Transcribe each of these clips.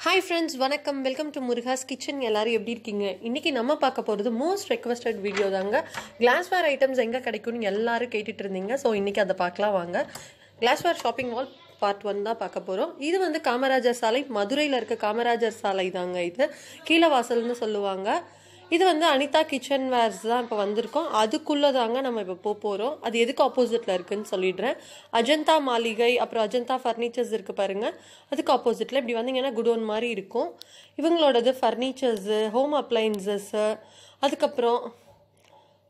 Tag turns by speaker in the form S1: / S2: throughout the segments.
S1: Hi friends, வணக்கம். Welcome to Murugas kitchen. எல்லாரும் எப்படி இருக்கீங்க? இன்னைக்கு நம்ம பார்க்க போகிறது மோஸ்ட் ரெக்வஸ்டட் வீடியோ தாங்க. கிளாஸ்வேர் ஐட்டம்ஸ் எங்கே கிடைக்கும்னு எல்லாரும் கேட்டுட்டு இருந்தீங்க. ஸோ இன்னைக்கு அதை பார்க்கலாம் வாங்க. கிளாஸ்வேர் ஷாப்பிங் மால் பார்ட் 1 தான் பார்க்க போகிறோம். இது வந்து காமராஜர் சாலை, மதுரையில் இருக்க காமராஜர் சாலை தாங்க. இது கீழவாசல்னு சொல்லுவாங்க. இது வந்து அனிதா கிச்சன் வேர்ஸ் தான் இப்போ வந்திருக்கோம். அதுக்குள்ளே தாங்க நம்ம இப்போ போகிறோம். அது எதுக்கு ஆப்போசிட்டில் இருக்குதுன்னு சொல்லிடுறேன். அஜந்தா மாளிகை, அப்புறம் அஜந்தா ஃபர்னிச்சர்ஸ் இருக்குது பாருங்கள். அதுக்கு ஆப்போசிட்டில் இப்படி வந்தீங்கன்னா குடோன் மாதிரி இருக்கும். இவங்களோடது ஃபர்னிச்சர்ஸு, ஹோம் அப்ளையன்சஸ்ஸு, அதுக்கப்புறம்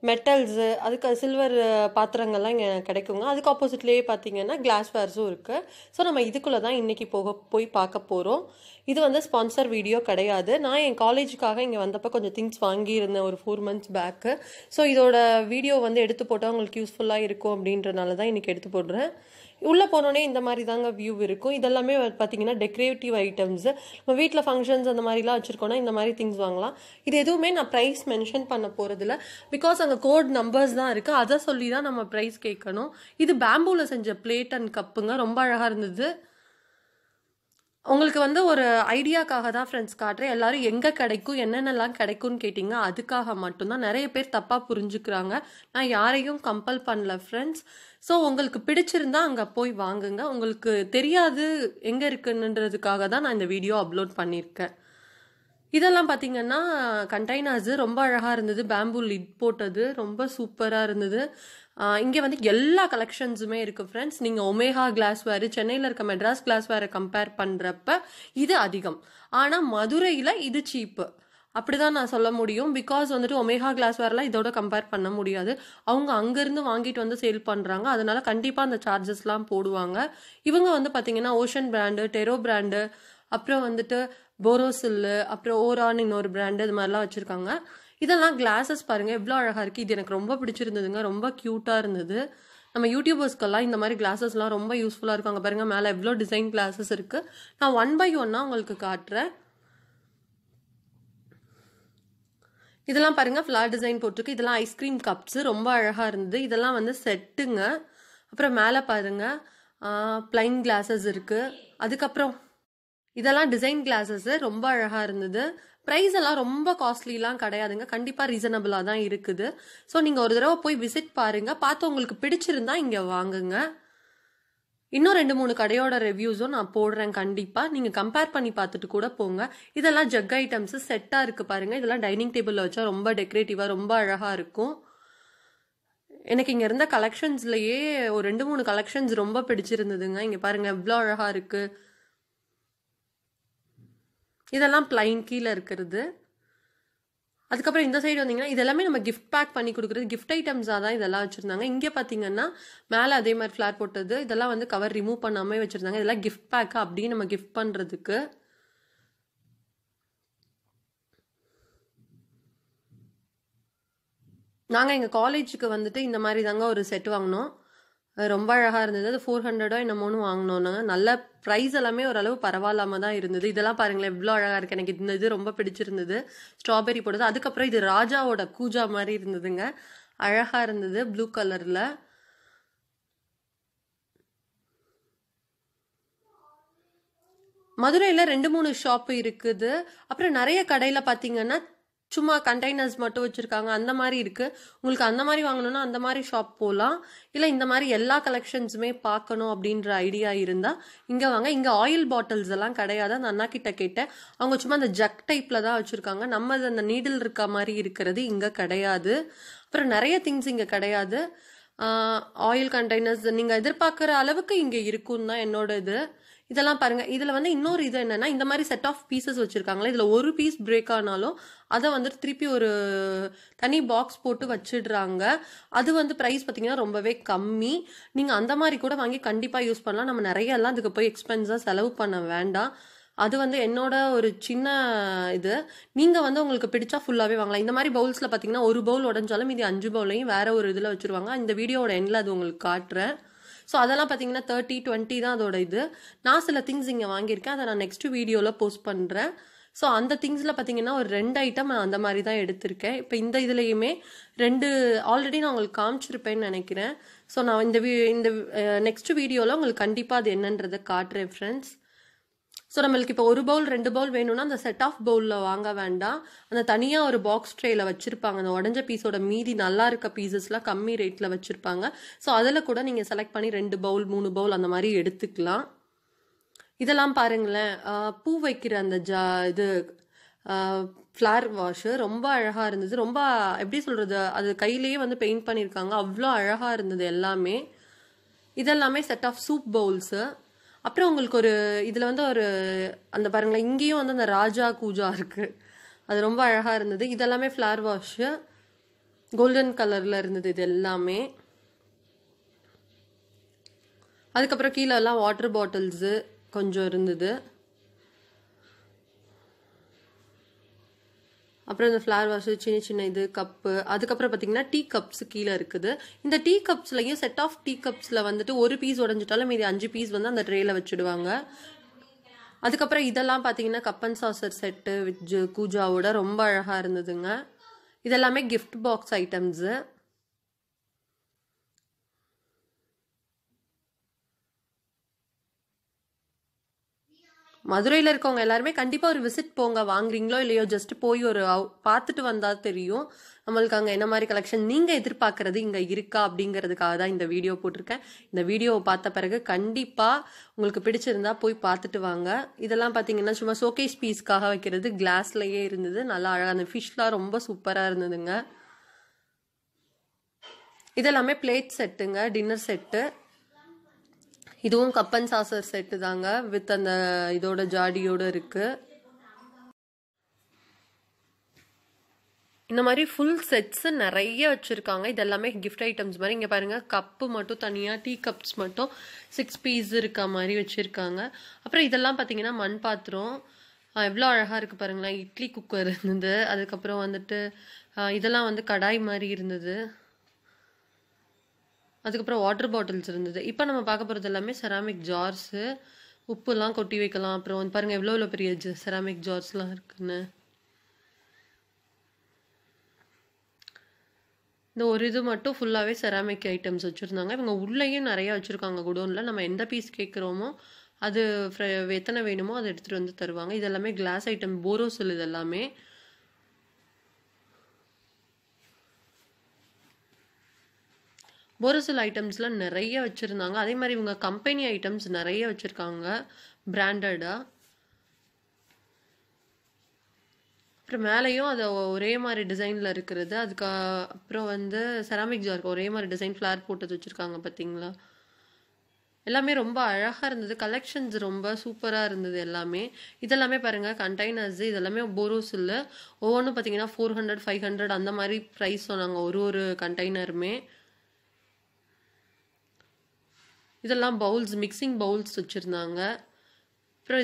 S1: மெட்டல்ஸு, அதுக்கு சில்வர் பாத்திரங்கள்லாம் இங்கே கிடைக்குங்க. அதுக்கு ஆப்போசிட்லேயே பார்த்தீங்கன்னா கிளாஸ்வேர்ஸும் இருக்குது. ஸோ நம்ம இதுக்குள்ளே தான் இன்றைக்கி போய் பார்க்க போகிறோம். இது வந்து ஸ்பான்சர் வீடியோ கிடையாது. நான் என் காலேஜுக்காக இங்கே வந்தப்போ கொஞ்சம் திங்ஸ் வாங்கியிருந்தேன் ஒரு 4 months பேக்கு. ஸோ இதோட வீடியோ வந்து எடுத்து போட்டால் உங்களுக்கு யூஸ்ஃபுல்லாக இருக்கும் அப்படின்றனால தான் இன்றைக்கி எடுத்து போடுறேன். உள்ளே போனோடனே இந்த மாதிரி தாங்க வியூ இருக்கும். இதெல்லாமே பார்த்தீங்கன்னா டெக்கரேட்டிவ் ஐட்டம்ஸு. நம்ம வீட்டில் ஃபங்க்ஷன்ஸ் அந்த மாதிரிலாம் வச்சுருக்கோன்னா இந்த மாதிரி திங்ஸ் வாங்கலாம். இது எதுவுமே நான் ப்ரைஸ் மென்ஷன் பண்ண போகிறதில்ல. பிகாஸ் அங்கே கோட் நம்பர்ஸ் தான் இருக்குது. அதை சொல்லி தான் நம்ம ப்ரைஸ் கேட்கணும். இது பேம்பூவில் செஞ்ச பிளேட் அண்ட் கப்புங்க. ரொம்ப அழகாக இருந்தது. உங்களுக்கு வந்து ஒரு ஐடியாக்காக தான் ஃப்ரெண்ட்ஸ் காட்டுறேன். எல்லாரும் எங்கே கிடைக்கும், என்னென்னலாம் கிடைக்கும்னு கேட்டிங்க. அதுக்காக மட்டும்தான். நிறைய பேர் தப்பாக புரிஞ்சுக்கிறாங்க. நான் யாரையும் கம்பல் பண்ணல ஃப்ரெண்ட்ஸ். ஸோ உங்களுக்கு பிடிச்சிருந்தா அங்கே போய் வாங்குங்க. உங்களுக்கு தெரியாது எங்கே இருக்குன்னுன்றதுக்காக தான் நான் இந்த வீடியோ அப்லோட் பண்ணியிருக்கேன். இதெல்லாம் பார்த்தீங்கன்னா கண்டெய்னர்ஸு ரொம்ப அழகாக இருந்தது. பேம்பூ லிட் போட்டது ரொம்ப சூப்பராக இருந்தது. இங்கே வந்து எல்லா கலெக்ஷன்ஸுமே இருக்குது ஃப்ரெண்ட்ஸ். நீங்கள் ஒமேகா கிளாஸ்வேர், சென்னையில் இருக்க மெட்ராஸ் கிளாஸ்வேரை கம்பேர் பண்ணுறப்ப இது அதிகம். ஆனால் மதுரையில் இது சீப்பு. அப்படிதான் நான் சொல்ல முடியும். பிகாஸ் வந்துட்டு ஒமேகா கிளாஸ்வேர்லாம் இதோட கம்பேர் பண்ண முடியாது. அவங்க அங்கேருந்து வாங்கிட்டு வந்து சேல் பண்ணுறாங்க. அதனால கண்டிப்பாக அந்த சார்ஜஸ்லாம் போடுவாங்க. இவங்க வந்து பார்த்தீங்கன்னா ஓஷன் பிராண்டு, டெரோ பிராண்டு, அப்புறம் வந்துட்டு போரோசில்லு, அப்புறம் ஓரான் இன்னொரு பிராண்டு, இது மாதிரிலாம் வச்சுருக்காங்க. இதெல்லாம் கிளாஸஸ் பாருங்கள் எவ்வளோ அழகாக இருக்குது. இது எனக்கு ரொம்ப பிடிச்சிருந்ததுங்க. ரொம்ப க்யூட்டாக இருந்தது. நம்ம யூடியூபர்ஸ்க்கெல்லாம் இந்த மாதிரி கிளாஸஸ்லாம் ரொம்ப யூஸ்ஃபுல்லாக இருக்காங்க. பாருங்கள் மேலே எவ்வளோ டிசைன் கிளாஸஸ் இருக்குது. நான் 1 by 1 உங்களுக்கு காட்டுறேன். இதெல்லாம் பாருங்கள் ஃப்ளார் டிசைன் போட்டிருக்கு. இதெல்லாம் ஐஸ்கிரீம் கப்ஸு ரொம்ப அழகாக இருந்தது. இதெல்லாம் வந்து செட்டுங்க. அப்புறம் மேலே பாருங்கள் பிளைன் கிளாஸஸ் இருக்குது. அதுக்கப்புறம் இதெல்லாம் டிசைன் கிளாஸஸ்ஸு ரொம்ப அழகாக இருந்தது. ப்ரைஸ் எல்லாம் ரொம்ப காஸ்ட்லிலாம் கிடையாதுங்க. கண்டிப்பாக ரீசனபிளாக தான் இருக்குது. ஸோ நீங்கள் ஒரு தடவை போய் விசிட் பாருங்கள். பார்த்து உங்களுக்கு பிடிச்சிருந்தா இங்கே வாங்குங்க. இன்னும் 2-3 கடையோட ரிவ்யூஸும் நான் போடுறேன் கண்டிப்பாக. நீங்கள் கம்பேர் பண்ணி பார்த்துட்டு கூட போங்க. இதெல்லாம் ஜக் ஐட்டம்ஸு செட்டாக இருக்குது பாருங்கள். இதெல்லாம் டைனிங் டேபிளில் வச்சா ரொம்ப டெக்கரேட்டிவாக ரொம்ப அழகாக இருக்கும். எனக்கு இங்கே இருந்த கலெக்ஷன்ஸ்லேயே ஒரு 2-3 கலெக்ஷன்ஸ் ரொம்ப பிடிச்சிருந்ததுங்க. இங்கே பாருங்கள் எவ்வளோ அழகாக இருக்குது. இதெல்லாம் பிளைன் கீழே இருக்கிறது. அதுக்கப்புறம் இந்த சைடு வந்தீங்கன்னா இதெல்லாமே நம்ம கிஃப்ட் பேக் பண்ணி கொடுக்குறது. கிஃப்ட் ஐட்டம்ஸாக தான் இதெல்லாம் வச்சுருந்தாங்க. இங்கே பார்த்தீங்கன்னா மேலே அதே மாதிரி ஃப்ளார் போட்டது. இதெல்லாம் வந்து கவர் ரிமூவ் பண்ணாமல் வச்சுருந்தாங்க. இதெல்லாம் கிஃப்ட் பேக்கு அப்படியே நம்ம கிஃப்ட் பண்ணுறதுக்கு. நாங்கள் எங்கள் காலேஜுக்கு வந்துட்டு இந்த மாதிரி தாங்க ஒரு செட் வாங்கினோம். ரொம்ப அழகாக இருந்தது. அது 400 என்னமோன்னு வாங்கினோம் நாங்கள். நல்ல ப்ரைஸ் எல்லாமே ஓரளவு பரவாயில்லாமல் தான் இருந்தது. இதெல்லாம் பாருங்களேன் எவ்வளோ அழகாக இருக்குது. எனக்கு இந்த இது ரொம்ப பிடிச்சிருந்தது. ஸ்ட்ராபெரி போடுது. அதுக்கப்புறம் இது ராஜாவோட கூஜா மாதிரி இருந்ததுங்க. அழகாக இருந்தது ப்ளூ கலரில். மதுரையில் 2-3 ஷாப்பு இருக்குது. அப்புறம் நிறைய கடையில் பார்த்தீங்கன்னா சும்மா கண்டெய்னர்ஸ் மட்டும் வச்சுருக்காங்க. அந்த மாதிரி இருக்குது. உங்களுக்கு அந்த மாதிரி வாங்கணுன்னா அந்த மாதிரி ஷாப் போகலாம். இல்லை இந்த மாதிரி எல்லா கலெக்ஷன்ஸுமே பார்க்கணும் அப்படின்ற ஐடியா இருந்தால் இங்கே வாங்க. இங்கே ஆயில் பாட்டில்ஸ் எல்லாம் கிடையாது. அந்த அண்ணா கிட்ட கேட்டேன். அவங்க சும்மா அந்த ஜக் டைப்பில் தான் வச்சுருக்காங்க. நம்ம அந்த நீடில் இருக்க மாதிரி இருக்கிறது இங்கே கிடையாது. அப்புறம் நிறைய திங்ஸ் இங்கே கிடையாது. ஆயில் கண்டெய்னர்ஸ் நீங்கள் எதிர்பார்க்குற அளவுக்கு இங்கே இருக்குன்னு தான் என்னோட இது. இதெல்லாம் பாருங்கள். இதில் வந்து இன்னொரு இது என்னென்னா இந்த மாதிரி செட் ஆஃப் பீசஸ் வச்சுருக்காங்களே. இதில் ஒரு பீஸ் பிரேக் ஆனாலும் அதை வந்துட்டு திருப்பி ஒரு தனி பாக்ஸ் போட்டு வச்சிடுறாங்க. அது வந்து ப்ரைஸ் பார்த்திங்கன்னா ரொம்பவே கம்மி. நீங்கள் அந்த மாதிரி கூட வாங்கி கண்டிப்பாக யூஸ் பண்ணலாம். நம்ம நிறையெல்லாம் அதுக்கு போய் எக்ஸ்பென்ஸாக செலவு பண்ண வேண்டாம். அது வந்து என்னோட ஒரு சின்ன இது. நீங்கள் வந்து உங்களுக்கு பிடிச்சா ஃபுல்லாகவே வாங்கலாம். இந்த மாதிரி பவுல்ஸில் பார்த்தீங்கன்னா ஒரு பவுல் உடஞ்சாலும் மீதி 5 பவுலையும் வேறு ஒரு இதில் வச்சுருவாங்க. இந்த வீடியோவோட எண்டில் அது உங்களுக்கு காட்டுறேன். ஸோ அதெல்லாம் பார்த்தீங்கன்னா 30-20 தான் அதோட இது. நான் சில திங்ஸ் இங்கே வாங்கியிருக்கேன். அதை நான் நெக்ஸ்ட் வீடியோவில் போஸ்ட் பண்ணுறேன். ஸோ அந்த திங்ஸில் பார்த்தீங்கன்னா ஒரு 2 ஐட்டம் நான் அந்த மாதிரி தான் எடுத்திருக்கேன். இப்போ இந்த இதுலேயுமே 2 ஆல்ரெடி நான் உங்களுக்கு காமிச்சிருப்பேன்னு நினைக்கிறேன். ஸோ நான் இந்த நெக்ஸ்ட் வீடியோவில் உங்களுக்கு கண்டிப்பாக அது என்னன்றதை காட்டுறேன் ஃப்ரெண்ட்ஸ். ஸோ நம்மளுக்கு இப்போ 1 பவுல் 2 பவுல் வேணும்னா அந்த செட் ஆஃப் பவுலில் வாங்க வேண்டாம், அந்த தனியாக ஒரு பாக்ஸ் ட்ரேயில் வச்சுருப்பாங்க. அந்த உடஞ்ச பீஸோட மீதி நல்லா இருக்க பீசஸ்லாம் கம்மி ரேட்டில் வச்சுருப்பாங்க. ஸோ அதில் கூட நீங்கள் செலக்ட் பண்ணி 2 பவுல் 3 பவுல் அந்த மாதிரி எடுத்துக்கலாம். இதெல்லாம் பாருங்களேன், பூ வைக்கிற அந்த இது ஃப்ளார் வாஷு ரொம்ப அழகாக இருந்தது. ரொம்ப எப்படி சொல்கிறது, அது கையிலேயே வந்து பெயிண்ட் பண்ணியிருக்காங்க, அவ்வளோ அழகாக இருந்தது எல்லாமே. இதெல்லாமே செட் ஆஃப் சூப் பவுல்ஸு. அப்புறம் உங்களுக்கு ஒரு இதில் வந்து ஒரு அந்த பாருங்களேன், இங்கேயும் வந்து அந்த ராஜா கூஜா இருக்குது, அது ரொம்ப அழகாக இருந்தது. இதெல்லாமே ஃப்ளார் வாஷு, கோல்டன் கலரில் இருந்தது இது எல்லாமே. அதுக்கப்புறம் கீழே எல்லாம் வாட்டர் பாட்டில்ஸு கொஞ்சம் இருந்தது. அப்புறம் இந்த ஃப்ளார் வாஷு, சின்ன சின்ன இது கப்பு. அதுக்கப்புறம் பார்த்தீங்கன்னா டீ கப்ஸ் கீழே இருக்குது. இந்த டீ கப்ஸ்லையும் செட் ஆஃப் டீ கப்ஸில் வந்துட்டு ஒரு பீஸ் உடஞ்சிட்டாலும் மீதி 5 பீஸ் வந்து அந்த ட்ரேயில் வச்சுடுவாங்க. அதுக்கப்புறம் இதெல்லாம் பார்த்தீங்கன்னா cup and saucer set with கூஜாவோட ரொம்ப அழகாக இருந்ததுங்க. இதெல்லாமே கிஃப்ட் பாக்ஸ் ஐட்டம்ஸு. மதுரையில் இருக்கவங்க எல்லாருமே கண்டிப்பாக ஒரு விசிட் போங்க, வாங்குறீங்களோ இல்லையோ ஜஸ்ட் போய் ஒரு பார்த்துட்டு வந்தால் தெரியும் நம்மளுக்கு அங்கே என்ன மாதிரி கலெக்ஷன் நீங்கள் எதிர்பார்க்குறது இங்கே இருக்கா அப்படிங்கிறதுக்காக தான் இந்த வீடியோ போட்டிருக்கேன். இந்த வீடியோவை பார்த்த பிறகு கண்டிப்பாக உங்களுக்கு பிடிச்சிருந்தா போய் பார்த்துட்டு வாங்க. இதெல்லாம் பார்த்தீங்கன்னா சும்மா ஷோகேஸ் பீஸ்க்காக வைக்கிறது, கிளாஸ்லேயே இருந்தது, நல்லா அழகாக. அந்த ஃபிஷ்லாம் ரொம்ப சூப்பராக இருந்ததுங்க. இதெல்லாமே பிளேட் செட்டுங்க, டின்னர் செட்டு. இதுவும் கப் அண்ட் சாசர் செட்டு தாங்க, வித் அந்த இதோட ஜாடியோட இருக்கு. இந்த மாதிரி ஃபுல் செட்ஸ் நிறைய வச்சிருக்காங்க. இதெல்லாமே கிஃப்ட் ஐட்டம்ஸ் மாதிரி. இங்கே பாருங்க, கப்பு மட்டும் தனியாக, டீ கப்ஸ் மட்டும் 6 பீஸ் இருக்க மாதிரி வச்சிருக்காங்க. அப்புறம் இதெல்லாம் பார்த்தீங்கன்னா மண் பாத்திரம், எவ்வளோ அழகாக இருக்குது பாருங்களேன். இட்லி குக்கர் இருந்தது. அதுக்கப்புறம் வந்துட்டு இதெல்லாம் வந்து கடாய் மாதிரி இருந்தது. அதுக்கப்புறம் வாட்டர் பாட்டில்ஸ் இருந்தது. இப்போ நம்ம பார்க்க போகிறது எல்லாமே செராமிக் ஜார்ஸு, உப்புலாம் கொட்டி வைக்கலாம். அப்புறம் வந்து பாருங்கள் எவ்வளோ பெரிய செராமிக் ஜார்ஸ்லாம் இருக்குன்னு. இந்த ஒரு இது மட்டும் ஃபுல்லாகவே செராமிக் ஐட்டம்ஸ் வச்சுருந்தாங்க. இவங்க உள்ளேயும் நிறையா வச்சுருக்காங்க குடோனில். நம்ம எந்த பீஸ் கேட்குறோமோ அது எத்தனை வேணுமோ அதை எடுத்துகிட்டு வந்து தருவாங்க. இதெல்லாமே கிளாஸ் ஐட்டம், போரோசில். இதெல்லாமே போரோசில் ஐட்டம்ஸ்லாம் நிறைய வச்சுருந்தாங்க. அதே மாதிரி இவங்க கம்பெனி ஐட்டம்ஸ் நிறைய வச்சுருக்காங்க பிராண்டடாக. அப்புறம் மேலேயும் அது ஒரே மாதிரி டிசைனில் இருக்கிறது. அப்புறம் வந்து செராமிக் ஜாருக்கு ஒரே மாதிரி டிசைன் ஃப்ளார் போட்டது வச்சுருக்காங்க பார்த்தீங்களா. எல்லாமே ரொம்ப அழகாக இருந்தது. கலெக்ஷன்ஸ் ரொம்ப சூப்பராக இருந்தது எல்லாமே. இதெல்லாமே பாருங்கள் கண்டெய்னர்ஸ். இதெல்லாமே போரோசில். ஒவ்வொன்றும் பார்த்தீங்கன்னா 400 500 அந்த மாதிரி ப்ரைஸ் சொன்னாங்க ஒரு கண்டெய்னருமே. இதெல்லாம் பவுல்ஸ், மிக்சிங் பவுல்ஸ் வச்சுருந்தாங்க. அப்புறம்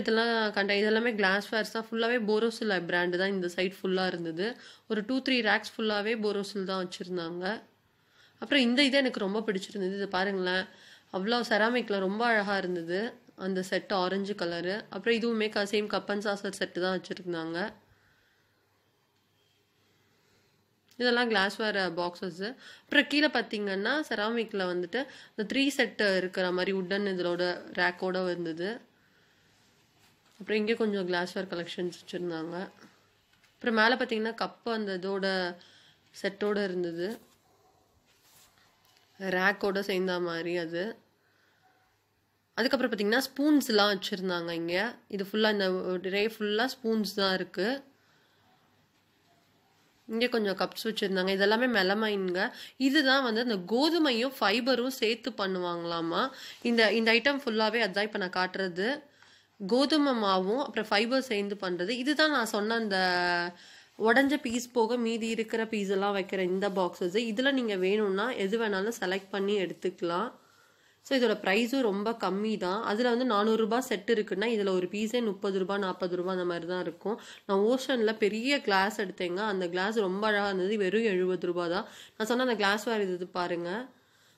S1: இதெல்லாமே கிளாஸ் வேர்ஸ் தான். ஃபுல்லாகவே போரோசில் பிராண்டு தான் இந்த சைட் ஃபுல்லாக இருந்தது. ஒரு 2-3 ரேக்ஸ் ஃபுல்லாகவே போரோசில் தான் வச்சுருந்தாங்க. அப்புறம் இந்த இதை எனக்கு ரொம்ப பிடிச்சிருந்தது. இதை பாருங்களேன், அவ்வளோ செராமிக்கில் ரொம்ப அழகாக இருந்தது அந்த செட்டு, ஆரஞ்சு கலரு. அப்புறம் இதுவுமே same cup and saucer set தான் வச்சுருந்தாங்க. இதெல்லாம் கிளாஸ்வேர் பாக்ஸஸ்ஸு. அப்புறம் கீழே பார்த்தீங்கன்னா செராமிக்கில் வந்துட்டு இந்த 3 செட்டு இருக்கிற மாதிரி உட்டன் இதோட ரேக்கோட இருந்தது. அப்புறம் இங்கே கொஞ்சம் கிளாஸ்வேர் கலெக்ஷன்ஸ் வச்சுருந்தாங்க. அப்புறம் மேலே பார்த்தீங்கன்னா கப்பு அந்த இதோட செட்டோடு இருந்தது, ரேக்கோட சேர்ந்த மாதிரி அது. அதுக்கப்புறம் பார்த்தீங்கன்னா ஸ்பூன்ஸ்லாம் வச்சுருந்தாங்க இங்கே. இது ஃபுல்லாக இந்த ரே ஃபுல்லாக ஸ்பூன்ஸ் தான் இருக்குது. இங்கே கொஞ்சம் கப்ஸ் வச்சுருந்தாங்க. இதெல்லாமே மெலமைனுங்க. இதுதான் வந்து அந்த கோதுமையும் ஃபைபரும் சேர்த்து பண்ணுவாங்களாமா. இந்த ஐட்டம் ஃபுல்லாகவே அதுதான் இப்போ நான் காட்டுறது. கோதுமை மாவும் அப்புறம் ஃபைபர் சேர்ந்து பண்ணுறது. இதுதான் நான் சொன்ன அந்த உடஞ்ச பீஸ் போக மீதி இருக்கிற பீஸ் எல்லாம் வைக்கிற இந்த பாக்ஸஸ். இதில் நீங்கள் வேணும்னா எது வேணாலும் செலக்ட் பண்ணி எடுத்துக்கலாம். ஸோ இதோட ப்ரைஸும் ரொம்ப கம்மி தான். அதில் வந்து 400 ரூபா செட் இருக்குன்னா இதில் ஒரு பீஸே 30 ரூபா 40 ரூபா அந்த மாதிரி தான் இருக்கும். நான் ஓஷனில் பெரிய கிளாஸ் எடுத்தேங்க. அந்த கிளாஸ் ரொம்ப அழகாக இருந்தது. வெறும் 70 ரூபா தான். நான் சொன்ன அந்த கிளாஸ் வேறு இது பாருங்கள்.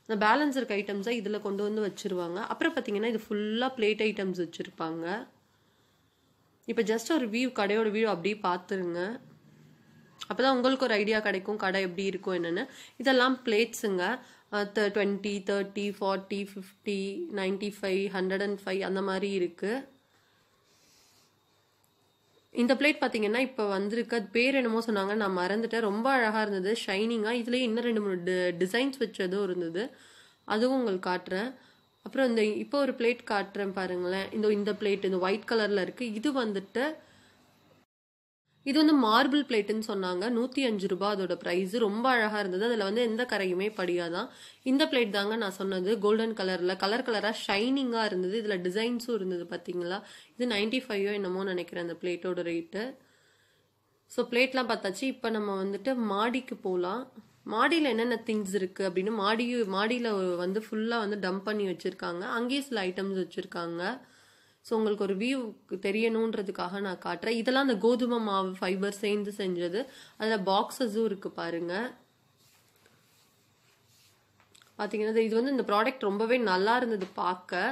S1: அந்த பேலன்ஸ் இருக்க ஐட்டம்ஸை இதில் கொண்டு வந்து வச்சுருவாங்க. அப்புறம் பார்த்தீங்கன்னா இது ஃபுல்லாக பிளேட் ஐட்டம்ஸ் வச்சுருப்பாங்க. இப்போ ஜஸ்ட் ஒரு கடையோட வியூ அப்படியே பார்த்துருங்க. அப்போ தான் உங்களுக்கு ஒரு ஐடியா கிடைக்கும் கடை எப்படி இருக்கும் என்னென்னு. இதெல்லாம் பிளேட்ஸுங்க. 20, 30, 40, 50, 95, 105 அந்த மாதிரி இருக்குது. இந்த பிளேட் பார்த்தீங்கன்னா இப்போ வந்திருக்கு, அது பேர் என்னமோ சொன்னாங்க, நான் மறந்துட்டேன். ரொம்ப அழகாக இருந்தது, ஷைனிங்காக. இதுலேயே இன்னும் 2 3 டிசைன்ஸ் வச்சதும் இருந்தது, அதுவும் உங்களுக்கு காட்டுறேன். அப்புறம் இப்போ ஒரு பிளேட் காட்டுறேன் பாருங்களேன். இந்த பிளேட் இந்த ஒயிட் கலரில் இருக்குது. இது வந்து மார்பிள் பிளேட்டுன்னு சொன்னாங்க. 105 ரூபாய் அதோட ப்ரைஸ். ரொம்ப அழகாக இருந்தது, அதில் வந்து எந்த கரையுமே படியாதான். இந்த பிளேட் தாங்க நான் சொன்னது, கோல்டன் கலரில் கலராக ஷைனிங்காக இருந்தது. இதில் டிசைன்ஸும் இருந்தது பார்த்தீங்களா. இது 95 என்னமோ நினைக்கிறேன் அந்த பிளேட்டோட ரேட்டு. ஸோ பிளேட்லாம் பார்த்தாச்சு. இப்போ நம்ம வந்துட்டு மாடிக்கு போகலாம். மாடியில் என்னென்ன திங்ஸ் இருக்குது அப்படின்னு மாடியில் வந்து ஃபுல்லாக வந்து டம்ப் பண்ணி வச்சுருக்காங்க. அங்கேயே சில ஐட்டம்ஸ் வச்சுருக்காங்க. ஸோ உங்களுக்கு ஒரு வியூ தெரியணுன்றதுக்காக நான் காட்டுறேன். இதெல்லாம் அந்த கோதுமை மாவு ஃபைபர் சேர்ந்து செஞ்சது. அதில் பாக்ஸஸும் இருக்குது பாருங்கள். பார்த்தீங்கன்னா இது வந்து இந்த ப்ராடக்ட் ரொம்பவே நல்லா இருந்தது பார்க்க.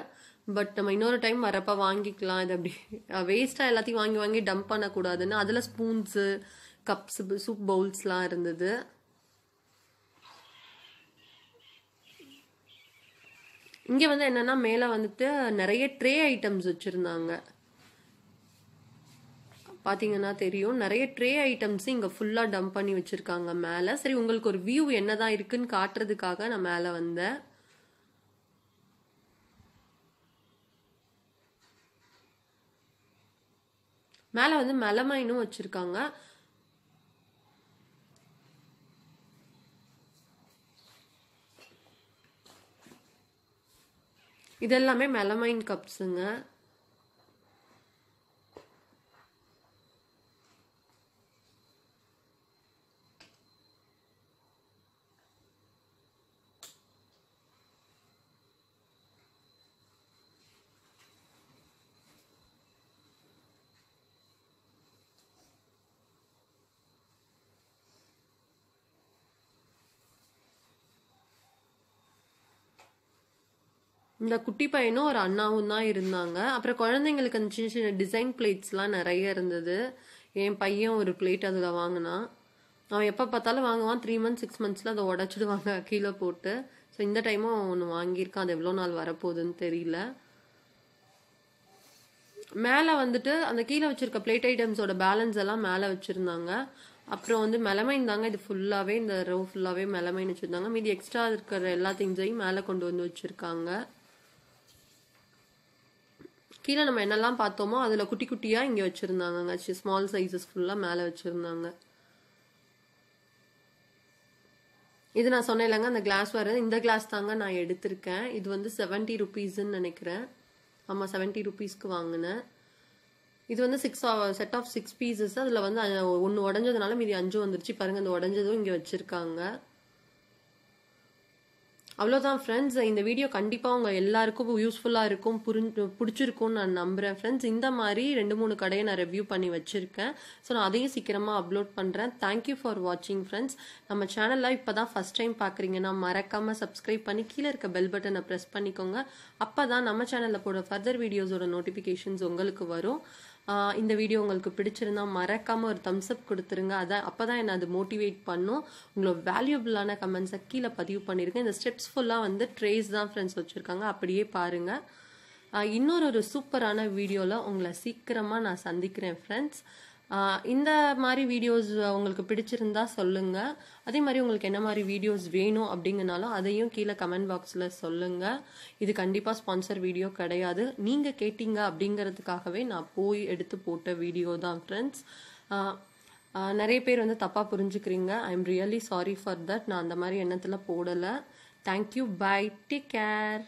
S1: பட் நம்ம இன்னொரு டைம் வரப்போ வாங்கிக்கலாம். இது அப்படி வேஸ்ட்டாக எல்லாத்தையும் வாங்கி வாங்கி டம்ப் பண்ணக்கூடாதுன்னு அதில் ஸ்பூன்ஸு, கப்ஸ், சூப் பவுல்ஸ்லாம் இருந்தது. இங்கே வந்து என்னன்னா மேலே வந்துட்டு நிறைய ட்ரே ஐட்டம்ஸ் வச்சுருந்தாங்க. பார்த்தீங்கன்னா தெரியும், நிறைய ட்ரே ஐட்டம்ஸ் இங்கே ஃபுல்லாக டம்ப் பண்ணி வச்சுருக்காங்க மேலே. சரி, உங்களுக்கு ஒரு வியூ என்னதான் இருக்குன்னு காட்டுறதுக்காக நான் மேலே வந்தேன். மேலே வந்து மெலமைனும் வச்சுருக்காங்க. இதெல்லாமே மெலமைன் கப்ஸுங்க. இந்த குட்டி பையனும் ஒரு அண்ணாவும் தான் இருந்தாங்க. அப்புறம் குழந்தைங்களுக்கு அந்த சின்ன சின்ன டிசைன் பிளேட்ஸ்லாம் நிறைய இருந்தது. என் பையன் ஒரு பிளேட் அதில் வாங்கினான். அவன் எப்போ பார்த்தாலும் வாங்குவான். 3 months 6 monthsல அதை உடச்சிடுவாங்க கீழே போட்டு. ஸோ இந்த டைமும் ஒன்று வாங்கியிருக்கான். அது எவ்வளோ நாள் வரப்போகுதுன்னு தெரியல. மேலே வந்துட்டு அந்த கீழே வச்சிருக்க பிளேட் ஐட்டம்ஸோட பேலன்ஸ் எல்லாம் மேலே வச்சுருந்தாங்க. அப்புறம் வந்து மெலமைன் தாங்க இது ஃபுல்லாகவே, இந்த ரோ ஃபுல்லாகவே மெலமைன் வச்சுருந்தாங்க. மீதி எக்ஸ்ட்ரா இருக்கிற எல்லா திங்ஸையும் மேலே கொண்டு வந்து வச்சுருக்காங்க. கீழே நம்ம என்னெல்லாம் பார்த்தோமோ அதில் குட்டி குட்டியாக இங்கே வச்சுருந்தாங்க. ஸ்மால் சைஸஸ் ஃபுல்லாக மேலே வச்சுருந்தாங்க. இது நான் சொன்னேன் இல்லைங்க, அந்த கிளாஸ் இந்த கிளாஸ் தாங்க நான் எடுத்திருக்கேன். இது வந்து 70 rupeesன்னு நினைக்கிறேன். ஆமாம், 70 rupeesக்கு வாங்கினேன். இது வந்து செட் ஆஃப் 6 pieces. அதில் வந்து 1 உடஞ்சதுனால மீதி 5 வந்துருச்சு. பாருங்கள், அந்த உடஞ்சதும் இங்கே வச்சுருக்காங்க. அவ்வளோதான் ஃப்ரெண்ட்ஸ். இந்த வீடியோ கண்டிப்பாக உங்கள் எல்லாருக்கும் யூஸ்ஃபுல்லாக இருக்கும், பிடிச்சிருக்கும்னு நான் நம்புகிறேன் ஃப்ரெண்ட்ஸ். இந்த மாதிரி 2 3 கடையை நான் ரிவ்யூ பண்ணி வச்சுருக்கேன். ஸோ நான் அதையும் சீக்கிரமாக அப்லோட் பண்ணுறேன். தேங்க்யூ ஃபார் வாட்சிங் ஃப்ரெண்ட்ஸ். நம்ம சேனலில் இப்போ தான் ஃபஸ்ட் டைம் பார்க்குறீங்கன்னா மறக்காமல் சப்ஸ்கிரைப் பண்ணி கீழே இருக்க பெல் பட்டனை ப்ரெஸ் பண்ணிக்கோங்க. அப்போ தான் நம்ம சேனலில் போட ஃபர்தர் வீடியோஸோட நோட்டிஃபிகேஷன்ஸ் உங்களுக்கு வரும். இந்த வீடியோ உங்களுக்கு பிடிச்சிருந்தா மறக்காமல் ஒரு தம்ஸ் அப் கொடுத்துருங்க. அப்போ தான் என்னை அது மோட்டிவேட் பண்ணும். உங்களோட வேல்யூபிளான கமெண்ட்ஸை கீழே பதிவு பண்ணியிருக்கேன். இந்த ஸ்டெப்ஸ் ஃபுல்லாக வந்து ட்ரேஸ் தான் ஃப்ரெண்ட்ஸ் வச்சுருக்காங்க, அப்படியே பாருங்கள். இன்னொரு சூப்பரான வீடியோவில் உங்களை சீக்கிரமாக நான் சந்திக்கிறேன் ஃப்ரெண்ட்ஸ். இந்த மாதிரி வீடியோஸ் உங்களுக்கு பிடிச்சிருந்தா சொல்லுங்கள். அதே மாதிரி உங்களுக்கு என்ன மாதிரி வீடியோஸ் வேணும் அப்படிங்கனாலும் அதையும் கீழே கமெண்ட் பாக்ஸில் சொல்லுங்கள். இது கண்டிப்பாக ஸ்பான்சர் வீடியோ கிடையாது, நீங்கள் கேட்டீங்க அப்படிங்கிறதுக்காகவே நான் போய் எடுத்து போட்ட வீடியோ தான் ஃப்ரெண்ட்ஸ். நிறைய பேர் வந்து தப்பாக புரிஞ்சுக்கிறீங்க. I am really sorry for that. நான் அந்த மாதிரி எண்ணத்தில் போடலை. Thank you, bye, take care.